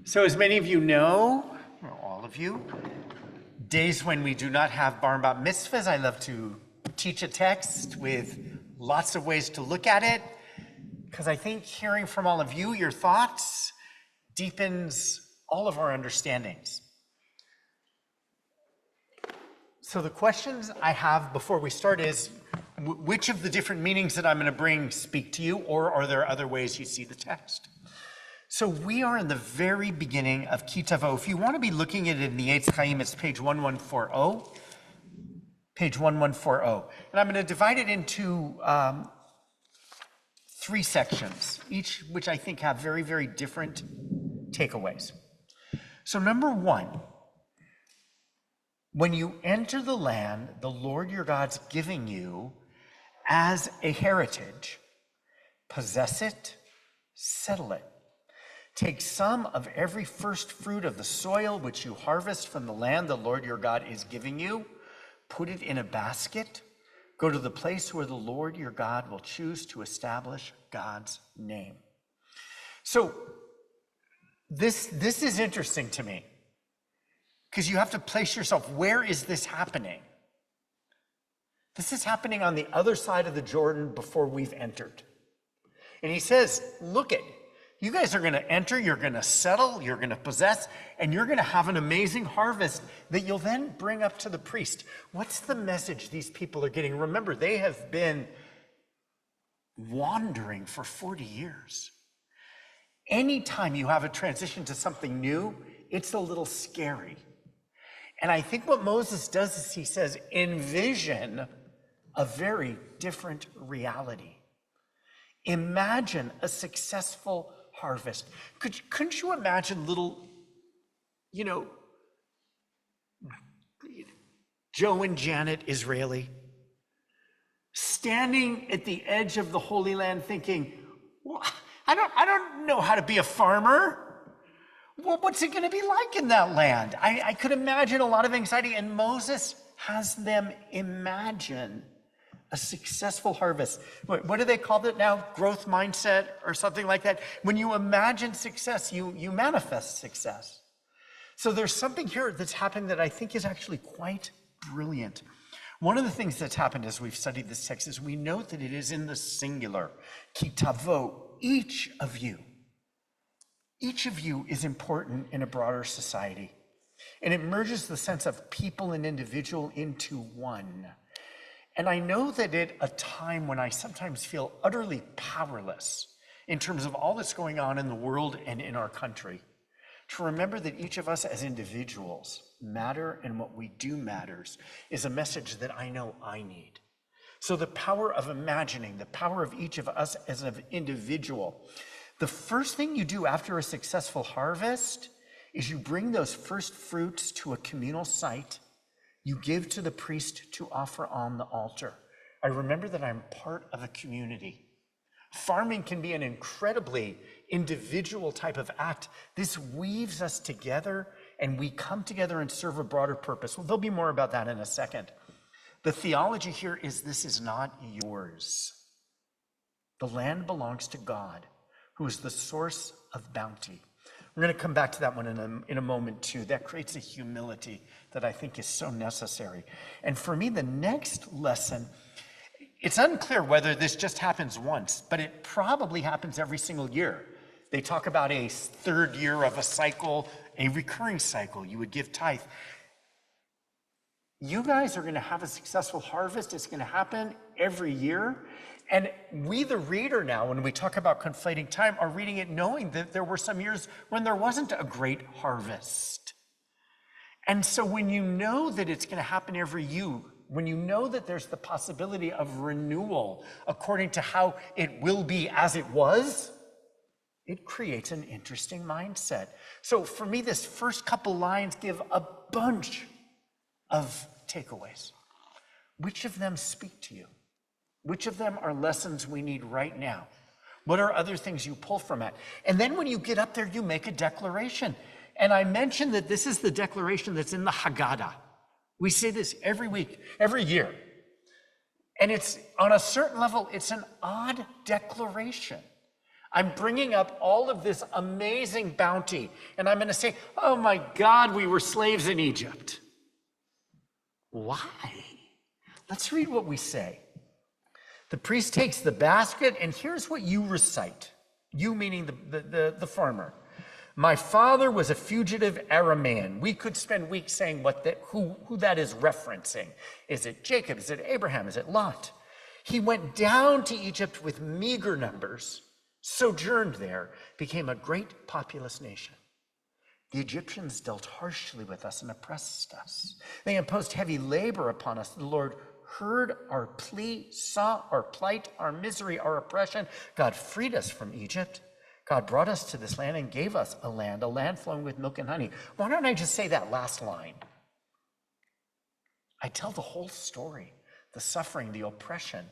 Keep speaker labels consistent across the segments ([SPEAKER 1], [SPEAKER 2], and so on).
[SPEAKER 1] So as many of you know, or all of you, days when we do not have bar bat mitzvahs, I love to teach a text with lots of ways to look at it, because I think hearing from all of you, your thoughts, deepens all of our understandings. So the questions I have before we start is, which of the different meanings that I'm going to bring speak to you, or are there other ways you see the text? So we are in the very beginning of Kitavo. If you want to be looking at it in the Eitz Chaim, it's page 1140. Page 1140. And I'm going to divide it into three sections, each which I think have very, very different takeaways. So number one, when you enter the land the Lord your God's giving you as a heritage, possess it, settle it. Take some of every first fruit of the soil which you harvest from the land the Lord your God is giving you, put it in a basket, go to the place where the Lord your God will choose to establish God's name. So this is interesting to me, because you have to place yourself, where is this happening? This is happening on the other side of the Jordan before we've entered. And he says, look it. You guys are going to enter, you're going to settle, you're going to possess, and you're going to have an amazing harvest that you'll then bring up to the priest. What's the message these people are getting? Remember, they have been wandering for 40 years. Anytime you have a transition to something new, it's a little scary. And I think what Moses does is he says, envision a very different reality. Imagine a successful harvest. Couldn't you imagine little, Joe and Janet Israeli standing at the edge of the Holy Land thinking, well, I don't know how to be a farmer. Well, what's it going to be like in that land? I could imagine a lot of anxiety, and Moses has them imagine a successful harvest. What do they call it now? Growth mindset or something like that. When you imagine success, you manifest success. So there's something here that's happening that I think is actually quite brilliant. One of the things that's happened as we've studied this text is we note that it is in the singular. Kitavo, each of you is important in a broader society. And it merges the sense of people and individual into one. And I know that at a time when I sometimes feel utterly powerless in terms of all that's going on in the world and in our country, to remember that each of us as individuals matter, and what we do matters, is a message that I know I need. So the power of imagining, the power of each of us as an individual. The first thing you do after a successful harvest is you bring those first fruits to a communal site. You give to the priest to offer on the altar. I remember that I'm part of a community. Farming can be an incredibly individual type of act. This weaves us together, and we come together and serve a broader purpose. Well, there'll be more about that in a second. The theology here is this is not yours. The land belongs to God, who is the source of bounty. We're going to come back to that one in a moment too. That creates a humility that I think is so necessary. And for me, the next lesson, it's unclear whether this just happens once, but it probably happens every single year. They talk about a third year of a cycle, a recurring cycle. You would give tithe. You guys are going to have a successful harvest. It's going to happen every year. And we, the reader now, when we talk about conflating time, are reading it knowing that there were some years when there wasn't a great harvest. And so when you know that it's going to happen every year, when you know that there's the possibility of renewal according to how it will be as it was, it creates an interesting mindset. So for me, this first couple lines give a bunch of takeaways. Which of them speak to you? Which of them are lessons we need right now? What are other things you pull from it? And then when you get up there, you make a declaration. And I mentioned that this is the declaration that's in the Haggadah. We say this every week, every year. And it's, on a certain level, it's an odd declaration. I'm bringing up all of this amazing bounty, and I'm going to say, oh my God, we were slaves in Egypt. Why? Let's read what we say. The priest takes the basket, and here's what you recite. You meaning the farmer. My father was a fugitive Aramean. We could spend weeks saying who that is referencing. Is it Jacob? Is it Abraham? Is it Lot? He went down to Egypt with meager numbers, sojourned there, became a great populous nation. The Egyptians dealt harshly with us and oppressed us. They imposed heavy labor upon us. The Lord heard our plea, saw our plight, our misery, our oppression. God freed us from Egypt. God brought us to this land and gave us a land flowing with milk and honey. Why don't I just say that last line? I tell the whole story, the suffering, the oppression.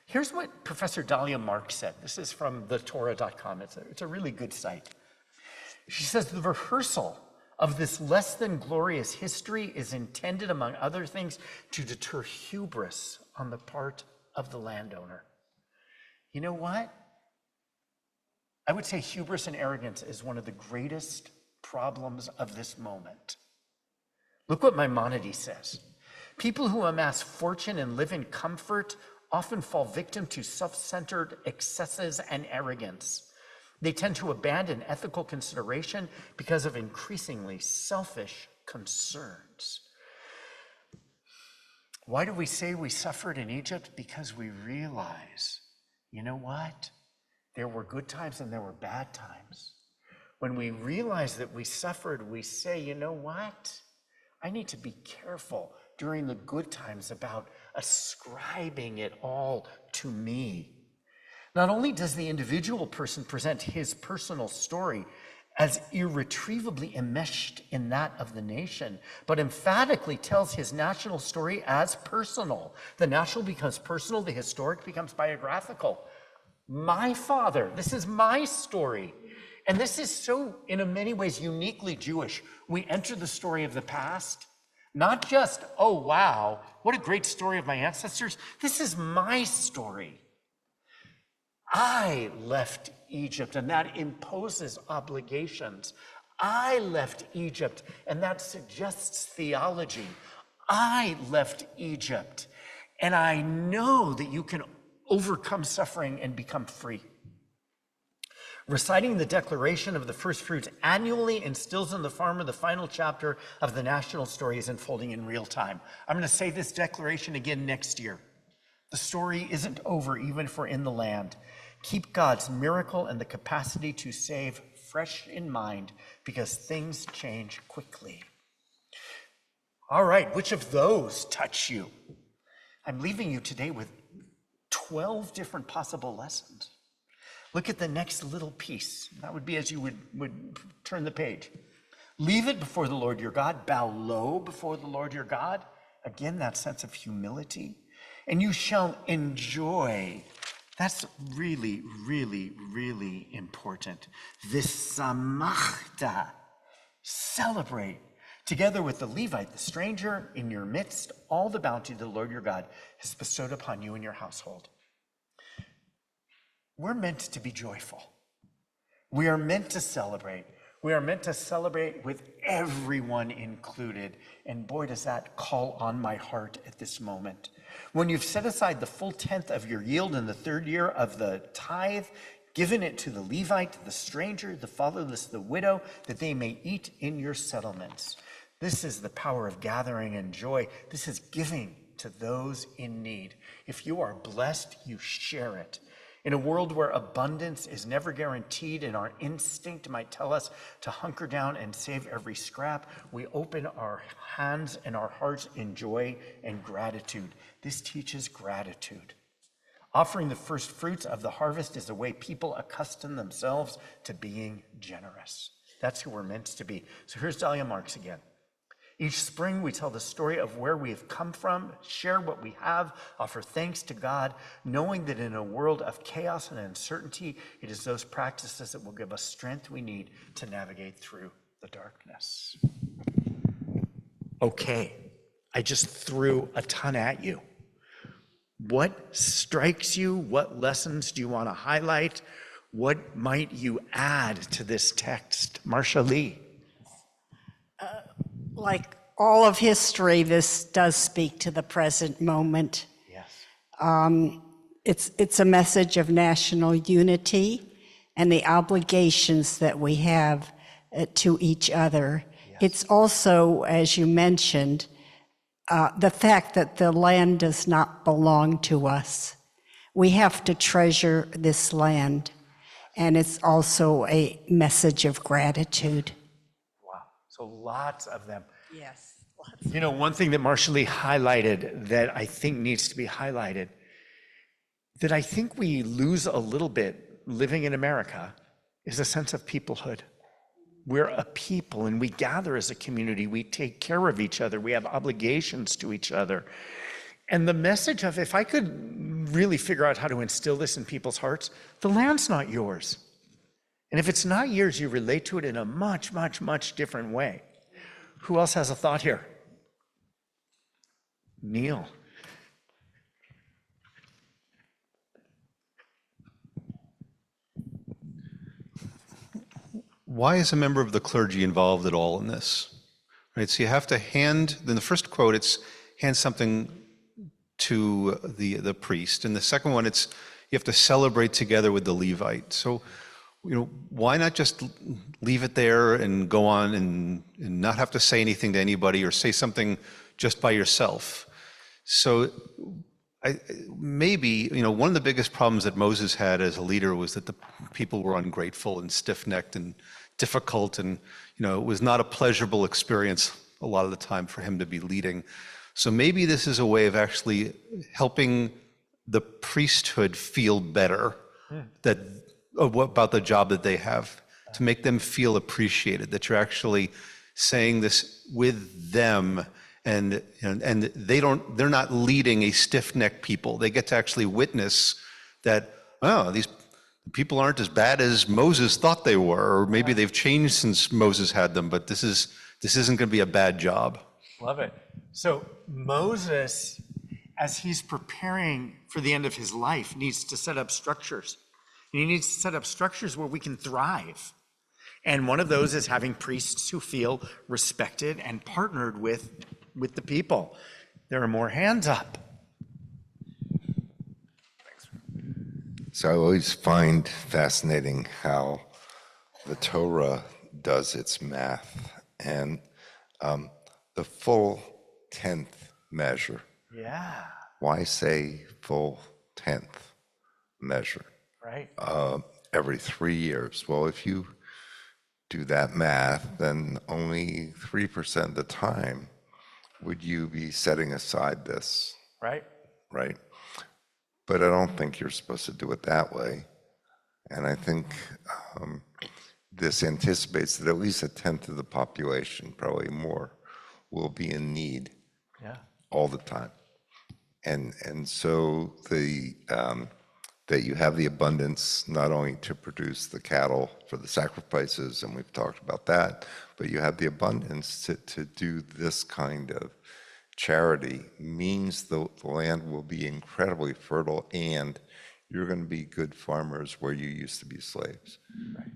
[SPEAKER 1] Here's what Professor Dahlia Mark said. This is from thetorah.com. It's a really good site. She says, the rehearsal of this less than glorious history is intended, among other things, to deter hubris on the part of the landowner. You know what? I would say hubris and arrogance is one of the greatest problems of this moment. Look what Maimonides says. People who amass fortune and live in comfort often fall victim to self-centered excesses and arrogance. They tend to abandon ethical consideration because of increasingly selfish concerns. Why do we say we suffered in Egypt? Because we realize, you know what? There were good times and there were bad times. When we realize that we suffered, we say, you know what? I need to be careful during the good times about ascribing it all to me. Not only does the individual person present his personal story as irretrievably enmeshed in that of the nation, but emphatically tells his national story as personal. The national becomes personal, the historic becomes biographical. My father, this is my story. And this is so, in many ways, uniquely Jewish. We enter the story of the past, not just, oh, wow, what a great story of my ancestors. This is my story. I left Egypt, and that imposes obligations. I left Egypt, and that suggests theology. I left Egypt, and I know that you can overcome suffering and become free. Reciting the declaration of the first fruits annually instills in the farmer the final chapter of the national story is unfolding in real time. I'm going to say this declaration again next year. The story isn't over even if we're in the land. Keep God's miracle and the capacity to save fresh in mind because things change quickly. All right, which of those touch you? I'm leaving you today with 12 different possible lessons. Look at the next little piece. That would be as you would turn the page. Leave it before the Lord your God. Bow low before the Lord your God. Again, that sense of humility. And you shall enjoy. That's really, really, really important. V'samachta. Celebrate. Together with the Levite, the stranger in your midst, all the bounty the Lord your God has bestowed upon you and your household. We're meant to be joyful. We are meant to celebrate. We are meant to celebrate with everyone included. And boy, does that call on my heart at this moment. When you've set aside the full tenth of your yield in the third year of the tithe, given it to the Levite, the stranger, the fatherless, the widow, that they may eat in your settlements. This is the power of gathering and joy. This is giving to those in need. If you are blessed, you share it. In a world where abundance is never guaranteed and our instinct might tell us to hunker down and save every scrap, we open our hands and our hearts in joy and gratitude. This teaches gratitude. Offering the first fruits of the harvest is a way people accustom themselves to being generous. That's who we're meant to be. So here's Dahlia Marks again. Each spring, we tell the story of where we have come from, share what we have, offer thanks to God, knowing that in a world of chaos and uncertainty, it is those practices that will give us strength we need to navigate through the darkness. Okay, I just threw a ton at you. What strikes you? What lessons do you want to highlight? What might you add to this text? Marcia Lee.
[SPEAKER 2] Like all of history, this does speak to the present moment.
[SPEAKER 1] Yes.
[SPEAKER 2] It's a message of national unity and the obligations that we have to each other.
[SPEAKER 1] Yes.
[SPEAKER 2] It's also, as you mentioned, the fact that the land does not belong to us. We have to treasure this land, and it's also a message of gratitude.
[SPEAKER 1] Wow, so lots of them.
[SPEAKER 2] Yes.
[SPEAKER 1] You know, one thing that Marcia Lee highlighted that I think needs to be highlighted, that I think we lose a little bit living in America, is a sense of peoplehood. We're a people and we gather as a community. We take care of each other. We have obligations to each other. And the message of, if I could really figure out how to instill this in people's hearts, the land's not yours. And if it's not yours, you relate to it in a much, much, much different way. Who else has a thought here? Neil.
[SPEAKER 3] Why is a member of the clergy involved at all in this? Right, so you have to hand, in the first quote, it's hand something to the priest. And the second one, it's you have to celebrate together with the Levite. So, why not just leave it there and go on and not have to say anything to anybody or say something just by yourself? So maybe, one of the biggest problems that Moses had as a leader was that the people were ungrateful and stiff-necked and difficult, and it was not a pleasurable experience a lot of the time for him to be leading. So maybe this is a way of actually helping the priesthood feel better about the job that they have, to make them feel appreciated, that you're actually saying this with them, and they're not leading a stiff-necked people. They get to actually witness that, these people aren't as bad as Moses thought they were, or maybe they've changed since Moses had them, but this isn't going to be a bad job.
[SPEAKER 1] Love it. So Moses, as he's preparing for the end of his life, needs to set up structures. And he needs to set up structures where we can thrive. And one of those is having priests who feel respected and partnered with the people. There are more hands up.
[SPEAKER 4] So I always find fascinating how the Torah does its math, and the full 10th measure.
[SPEAKER 1] Yeah.
[SPEAKER 4] Why say full 10th measure?
[SPEAKER 1] Right.
[SPEAKER 4] Every 3 years. Well, if you do that math, then only 3% of the time would you be setting aside this.
[SPEAKER 1] Right.
[SPEAKER 4] Right? But I don't think you're supposed to do it that way. And I think this anticipates that at least a tenth of the population, probably more, will be in need all the time. And so that you have the abundance not only to produce the cattle for the sacrifices, and we've talked about that, but you have the abundance to do this kind of charity means the land will be incredibly fertile, and you're going to be good farmers where you used to be slaves.
[SPEAKER 1] Right.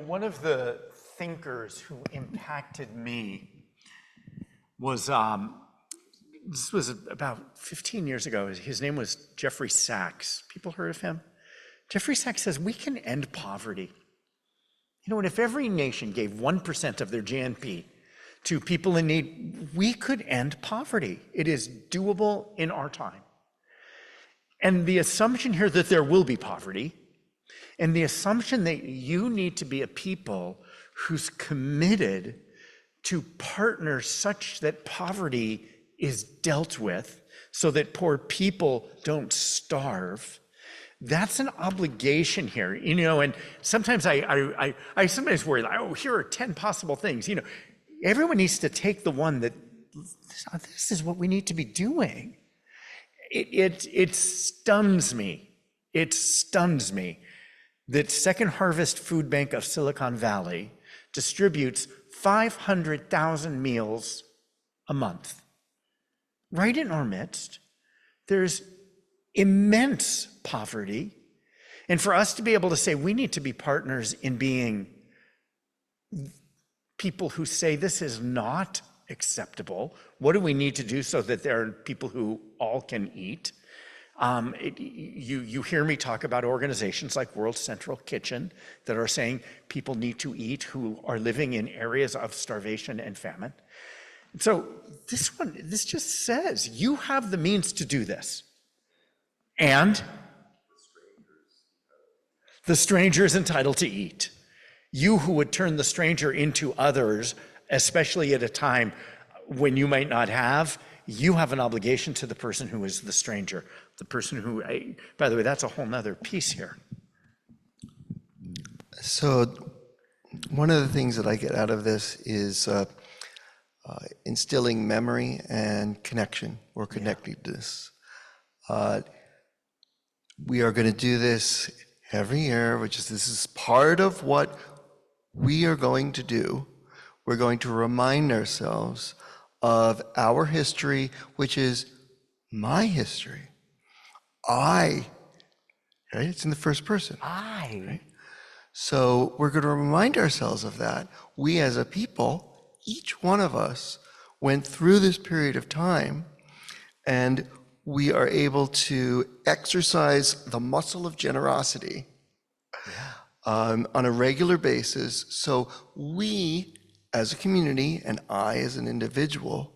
[SPEAKER 1] One of the thinkers who impacted me was, this was about 15 years ago. His name was Jeffrey Sachs. People heard of him? Jeffrey Sachs says, we can end poverty. And if every nation gave 1% of their GNP to people in need, we could end poverty. It is doable in our time. And the assumption here that there will be poverty, and the assumption that you need to be a people who's committed to partner such that poverty is dealt with so that poor people don't starve. That's an obligation here, and sometimes I sometimes worry, here are 10 possible things. Everyone needs to take the one that this is what we need to be doing. It stuns me. It stuns me that Second Harvest Food Bank of Silicon Valley distributes 500,000 meals a month. Right in our midst, there's immense poverty. And for us to be able to say, we need to be partners in being people who say this is not acceptable. What do we need to do so that there are people who all can eat? You hear me talk about organizations like World Central Kitchen that are saying people need to eat who are living in areas of starvation and famine. So this just says you have the means to do this. And the stranger is entitled to eat. You who would turn the stranger into others, especially at a time when you might not have, you have an obligation to the person who is the stranger, the person who, by the way, that's a whole nother piece here.
[SPEAKER 5] So one of the things that I get out of this is instilling memory and connection or connectedness. We are going to do this every year, this is part of what we are going to do. We're going to remind ourselves of our history, which is my history. I, right? It's in the first person. Right? So we're going to remind ourselves of that. We as a people, each one of us went through this period of time, and we are able to exercise the muscle of generosity on a regular basis. So we as a community, and I as an individual,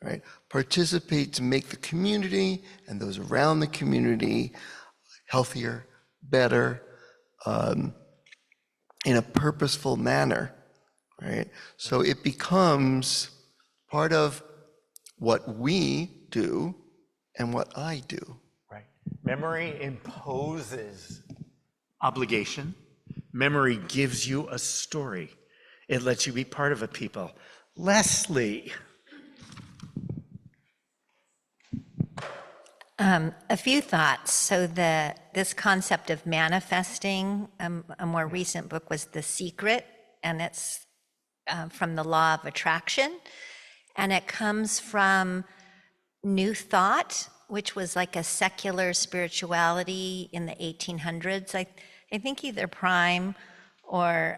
[SPEAKER 5] right, participate to make the community and those around the community healthier, better, in a purposeful manner, right? So it becomes part of what we do and what I do.
[SPEAKER 1] Right. Memory imposes obligation. Memory gives you a story. It lets you be part of a people. Leslie.
[SPEAKER 6] A few thoughts. So this concept of manifesting, a more recent book was The Secret, and it's from the law of attraction. And it comes from New Thought, which was like a secular spirituality in the 1800s. I think either Prime or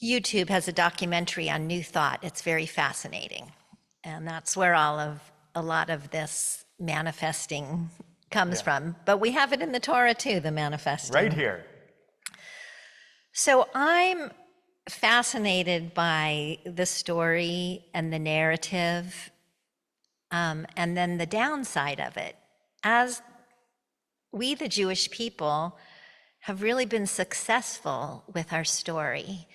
[SPEAKER 6] YouTube has a documentary on New Thought. It's very fascinating. And that's where a lot of this manifesting comes from. But we have it in the Torah too, the manifesting.
[SPEAKER 1] Right here.
[SPEAKER 6] So I'm fascinated by the story and the narrative, and then the downside of it. As we, the Jewish people, have really been successful with our story,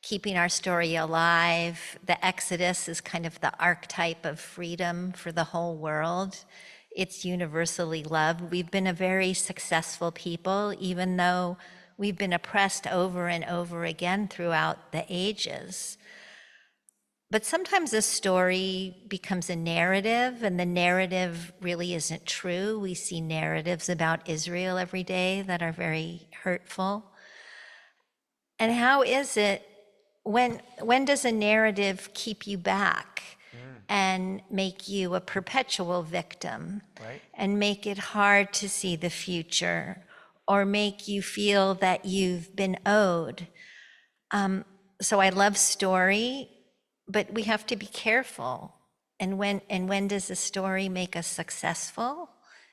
[SPEAKER 6] keeping our story alive. The Exodus is kind of the archetype of freedom for the whole world. It's universally loved. We've been a very successful people, even though we've been oppressed over and over again throughout the ages. But sometimes a story becomes a narrative, and the narrative really isn't true. We see narratives about Israel every day that are very hurtful. And how is it, when does a narrative keep you back and make you a perpetual victim,
[SPEAKER 1] Right.
[SPEAKER 6] and make it hard to see the future, or make you feel that you've been owed? So I love story, but we have to be careful. And when does a story make us successful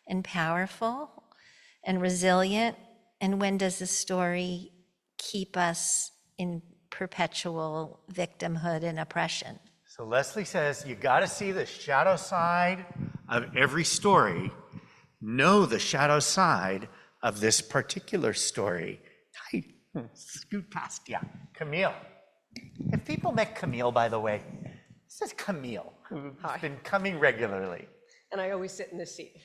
[SPEAKER 6] and powerful and resilient? And when does a story keep us in perpetual victimhood and oppression?
[SPEAKER 1] So Leslie says you got to see the shadow side of every story, know the shadow side of this particular story. Hi, scoot past, yeah. Camille. If people met Camille, by the way, this is Camille, who's been coming regularly.
[SPEAKER 7] And I always sit in this seat.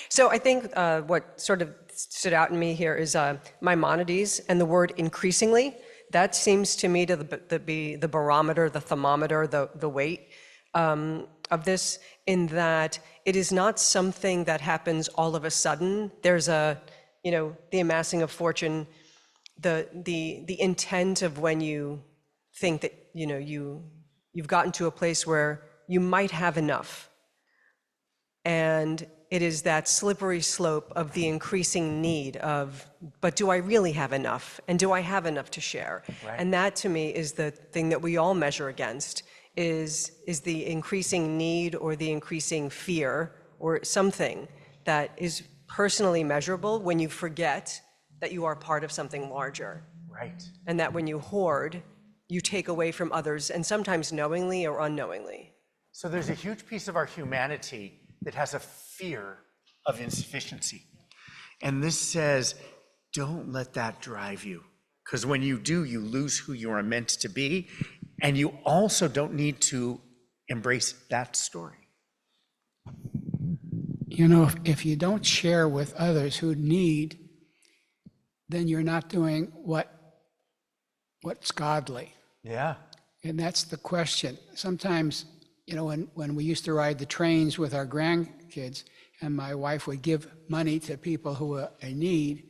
[SPEAKER 7] So I think what sort of stood out in me here is Maimonides and the word increasingly. That seems to me to be the barometer, the thermometer, the weight of this, in that it is not something that happens all of a sudden. There's the amassing of fortune, the intent of when you think that you've gotten to a place where you might have enough. And it is that slippery slope of the increasing need of, but do I really have enough? And do I have enough to share? And that to me is the thing that we all measure against, is the increasing need or the increasing fear or something that is personally measurable when you forget that you are part of something larger.
[SPEAKER 1] Right.
[SPEAKER 7] And that when you hoard, you take away from others, and sometimes knowingly or unknowingly.
[SPEAKER 1] So there's a huge piece of our humanity that has a fear of insufficiency. And this says, don't let that drive you. Because when you do, you lose who you are meant to be. And you also don't need to embrace that story.
[SPEAKER 8] You know, if you don't share with others who need, then you're not doing what's godly.
[SPEAKER 1] Yeah.
[SPEAKER 8] And that's the question. Sometimes, you know, when we used to ride the trains with our grandkids, and my wife would give money to people who were in need,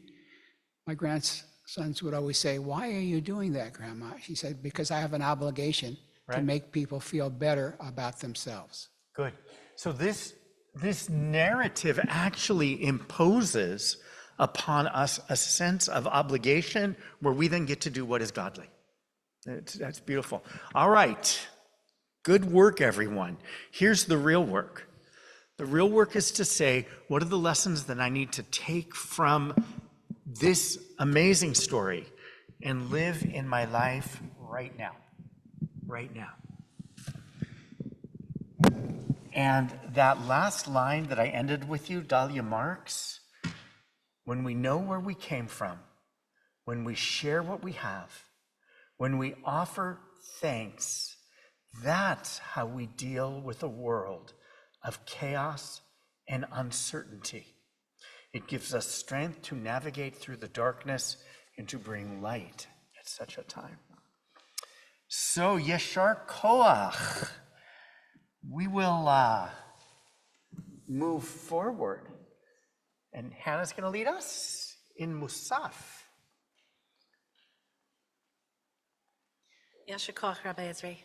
[SPEAKER 8] my grandsons would always say, "Why are you doing that, Grandma?" She said, "Because I have an obligation to make people feel better about themselves."
[SPEAKER 1] Good. So this narrative actually imposes upon us a sense of obligation where we then get to do what is godly. That's beautiful. All right. Good work, everyone. Here's the real work. The real work is to say, what are the lessons that I need to take from this amazing story and live in my life right now? Right now. And that last line that I ended with you, Dahlia Marks, when we know where we came from, when we share what we have, when we offer thanks, that's how we deal with a world of chaos and uncertainty. It gives us strength to navigate through the darkness and to bring light at such a time. So, Yeshar Koach, we will move forward. And Hannah's going to lead us in Musaf.
[SPEAKER 9] Yashar Koach, Rabbi Ezri.